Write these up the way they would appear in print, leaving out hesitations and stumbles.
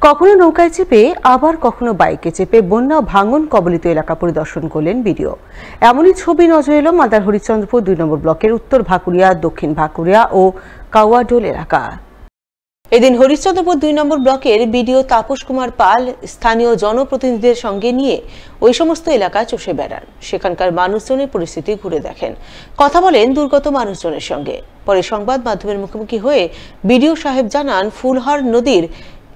কখনো নৌকায় চেপে আবার কখনো বাইকে চেপে বন্যা ও ভাঙন কবলিত এলাকা পরিদর্শন করলেন বিডিও। এমনই ছবি নজরে এলো মালদার হরিশ্চন্দ্রপুর ২ নম্বর ব্লকের উত্তর ভাকুরিয়া, দক্ষিণ ভাকুরিয়া ও কাওয়াডোল এলাকা। এদিন হরিশ্চন্দ্রপুর ২ নম্বর ব্লকের বিডিও তাপস কুমার পাল স্থানীয় জনপ্রতিনিধিদের সঙ্গে নিয়ে ওই সমস্ত এলাকায় চষে বেড়ান। সেখানকার মানুষজনের পরিস্থিতি ঘুরে দেখেন, কথা বলেন দুর্গত মানুষজনের সঙ্গে। পরে সংবাদ মাধ্যমের মুখোমুখি হয়ে বিডিও সাহেব জানান, ফুলহার নদীর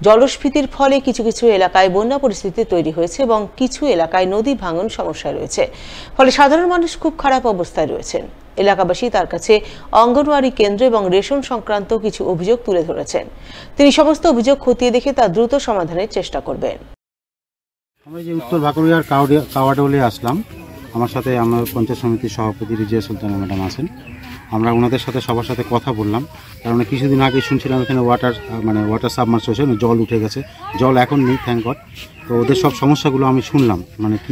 জলস্ফীতির ফলে কিছু কিছু এলাকায় বন্যা পরিস্থিতি তৈরি হয়েছে এবং কিছু এলাকায় নদী ভাঙন সমস্যায় রয়েছে, ফলে সাধারণ মানুষ খুব খারাপ অবস্থায় রয়েছেন। এলাকাবাসী তার কাছে অঙ্গনওয়াড়ি কেন্দ্র এবং রেশন সংক্রান্ত কিছু অভিযোগ তুলে ধরেছেন। তিনি সমস্ত অভিযোগ খতিয়ে দেখে তা দ্রুত সমাধানের চেষ্টা করবেন। আমরা যে উত্তর ভাকুরিয়ার কাওয়াডোলে আসলাম, আমার সাথে আমার পঞ্চায়েত সমিতির সভাপতি রিজিয়া সুলতানা ম্যাডাম আছেন। আমরা ওনাদের সাথে সবার সাথে কথা বললাম, কারণ কিছুদিন আগে শুনছিলাম এখানে ওয়াটার সাবমার্স হয়েছে, জল উঠে গেছে। জল এখন নেই, থ্যাঙ্ক গড। তো ওদের সব সমস্যাগুলো আমি শুনলাম,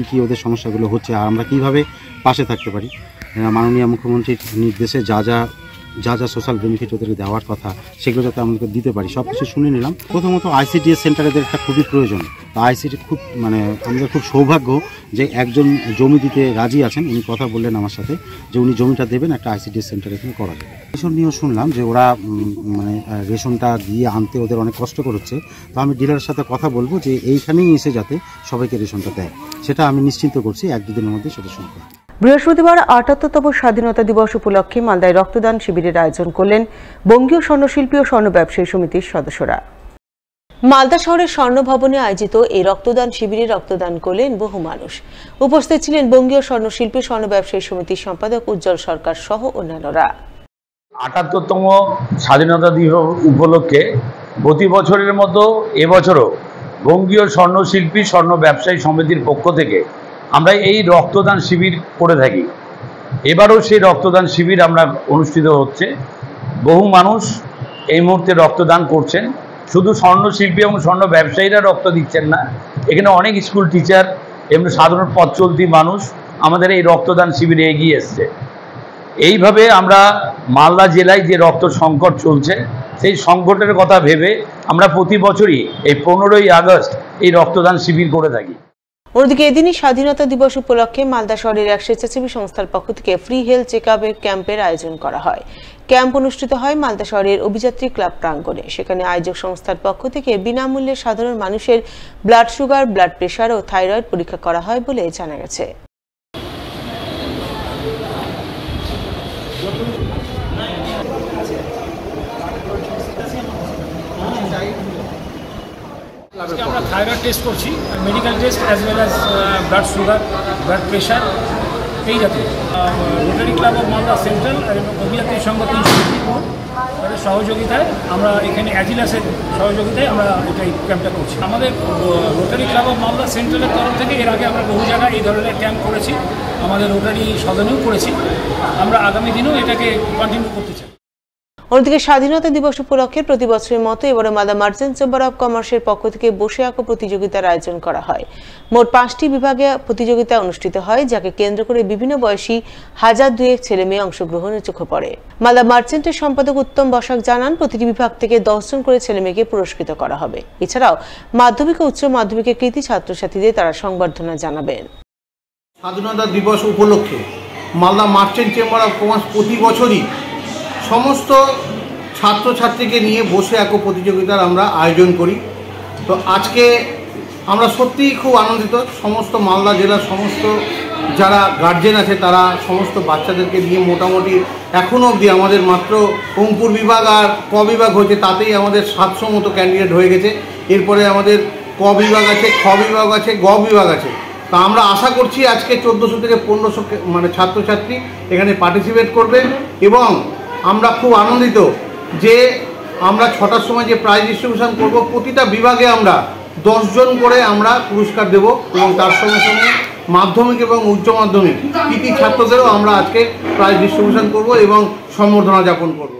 কি ওদের সমস্যাগুলো হচ্ছে আর আমরা কীভাবে পাশে থাকতে পারি। মাননীয় মুখ্যমন্ত্রীর নির্দেশে যা যা সোশ্যাল বেনিফিট ওদেরকে দেওয়ার কথা সেগুলো যাতে আমাদেরকে দিতে পারি, সব কিছু শুনে নিলাম। প্রথমত ICDS সেন্টার এদের একটা খুবই প্রয়োজন। তো ICD খুব আমাদের খুব সৌভাগ্য যে একজন জমি দিতে রাজি আছেন। উনি কথা বললেন আমার সাথে যে উনি জমিটা দেবেন, একটা ICDS সেন্টার এখানে করা যাবে। রেশন নিয়েও শুনলাম যে ওরা রেশনটা দিয়ে আনতে ওদের অনেক কষ্টকর হচ্ছে। তো আমি ডিলারের সাথে কথা বলবো যে এইখানেই এসে যাতে সবাইকে রেশনটা দেয়, সেটা আমি নিশ্চিন্ত করছি ১-২ দিনের মধ্যে সেটা শুনবো। বৃহস্পতিবার ৭৮তম স্বাধীনতা দিবস উপলক্ষে মালদায় রক্তদান শিবিরের আয়োজন করলেন বঙ্গীয় স্বর্ণশিল্পী ও স্বর্ণ ব্যবসায়ী সমিতির সদস্যরা। মালদা শহরের স্বর্ণ ভবনে আয়োজিত এই রক্তদান শিবিরে রক্তদান করলেন বহু মানুষ। উপস্থিত ছিলেন বঙ্গীয় স্বর্ণশিল্পী স্বর্ণ ব্যবসায়ী সমিতির সম্পাদক উজ্জ্বল সরকার সহ অন্যান্যরা। ৭৮তম স্বাধীনতা দিবস উপলক্ষে প্রতি বছরের মতো এবছরও বঙ্গীয় স্বর্ণশিল্পী স্বর্ণ ব্যবসায়ী সমিতির পক্ষ থেকে আমরা এই রক্তদান শিবির করে থাকি। এবারও সেই রক্তদান শিবির আমরা অনুষ্ঠিত হচ্ছে। বহু মানুষ এই মুহূর্তে রক্তদান করছেন। শুধু স্বর্ণশিল্পী এবং স্বর্ণ ব্যবসায়ীরা রক্ত দিচ্ছেন না, এখানে অনেক স্কুল টিচার এবং সাধারণ পথ চলতি মানুষ আমাদের এই রক্তদান শিবিরে এগিয়ে এসছে। এইভাবে আমরা মালদা জেলায় যে রক্ত সংকট চলছে, সেই সংকটের কথা ভেবে আমরা প্রতি বছরই এই ১৫ই আগস্ট এই রক্তদান শিবির করে থাকি। অন্যদিকে এদিনই স্বাধীনতা দিবস উপলক্ষে মালদা শহরের এক স্বেচ্ছাসেবী সংস্থার পক্ষ থেকে ফ্রি হেলথ চেকআপের ক্যাম্পের আয়োজন করা হয়। ক্যাম্প অনুষ্ঠিত হয় মালদা শহরের অভিযাত্রী ক্লাব প্রাঙ্গণে। সেখানে আয়োজক সংস্থার পক্ষ থেকে বিনামূল্যে সাধারণ মানুষের ব্লাড সুগার, ব্লাড প্রেশার ও থাইরয়েড পরীক্ষা করা হয় বলে জানা গেছে। আজকে আমরা থাইরয়েড টেস্ট করছি, medical test as well as blood sugar, blood pressure, এই জাতীয়। Rotary club of Malda central এবং অভিযাত্রী সংঘ ৩০০ তাদের সহযোগিতায় আমরা এখানে অ্যাজিলাসের সহযোগিতায় আমরা এই ক্যাম্পটা করছি। আমাদের রোটারি ক্লাব অফ মালদা সেন্ট্রালের তরফ থেকে এর আগে আমরা বহু জায়গায় এই ধরনের ক্যাম্প করেছি, আমাদের রোটারি সদনেও করেছি। আমরা আগামী দিনেও এটাকে কন্টিনিউ করতে চাই। অন্যদিকে স্বাধীনতা দিবস উপলক্ষে প্রতি বছরের মতো এবারও মালদা মার্চেন্ট চেম্বার অব কমার্সের পক্ষ থেকে বসে আঁকো প্রতিযোগিতার আয়োজন করা হয়। মোট ৫টি বিভাগে প্রতিযোগিতা অনুষ্ঠিত হয়, যাকে কেন্দ্র করে বিভিন্ন বয়সী ১০০০-২ ছেলে মেয়ে অংশগ্রহণের চোখে পড়ে। মালদা মার্চেন্টের সম্পাদক উত্তম বসাক জানান, প্রতিটি বিভাগ থেকে ১০ জন করে ছেলে মেয়েকে পুরস্কৃত করা হবে। এছাড়াও মাধ্যমিক ও উচ্চ মাধ্যমিকের কৃতী ছাত্রছাত্রীদের তারা সংবর্ধনা জানাবেন। স্বাধীনতা দিবস উপলক্ষে Malda merchant chamber of commerce প্রতি বছরই সমস্ত ছাত্রছাত্রীকে নিয়ে বসে আঁকো প্রতিযোগিতার আমরা আয়োজন করি। তো আজকে আমরা সত্যিই খুব আনন্দিত। সমস্ত মালদা জেলার সমস্ত যারা গার্জেন আছে তারা সমস্ত বাচ্চাদেরকে নিয়ে মোটামুটি এখনও অবধি আমাদের মাত্র অঙ্কুর বিভাগ আর ক বিভাগ হয়েছে, তাতেই আমাদের ৭০০ মতো ক্যান্ডিডেট হয়ে গেছে। এরপরে আমাদের ক বিভাগ আছে, খ বিভাগ আছে, গ বিভাগ আছে। তা আমরা আশা করছি আজকে ১৪০০ থেকে ১৫০০ ছাত্রছাত্রী এখানে পার্টিসিপেট করবে এবং আমরা খুব আনন্দিত যে আমরা ৬টার সময় যে প্রাইজ ডিস্ট্রিবিউশন করব, প্রতিটা বিভাগে আমরা ১০ জন করে আমরা পুরস্কার দেব এবং তার সঙ্গে সঙ্গে মাধ্যমিক এবং উচ্চ মাধ্যমিক কৃতী ছাত্রদেরও আমরা আজকে প্রাইজ ডিস্ট্রিবিউশন করব এবং সম্বর্ধনা জ্ঞাপন করব।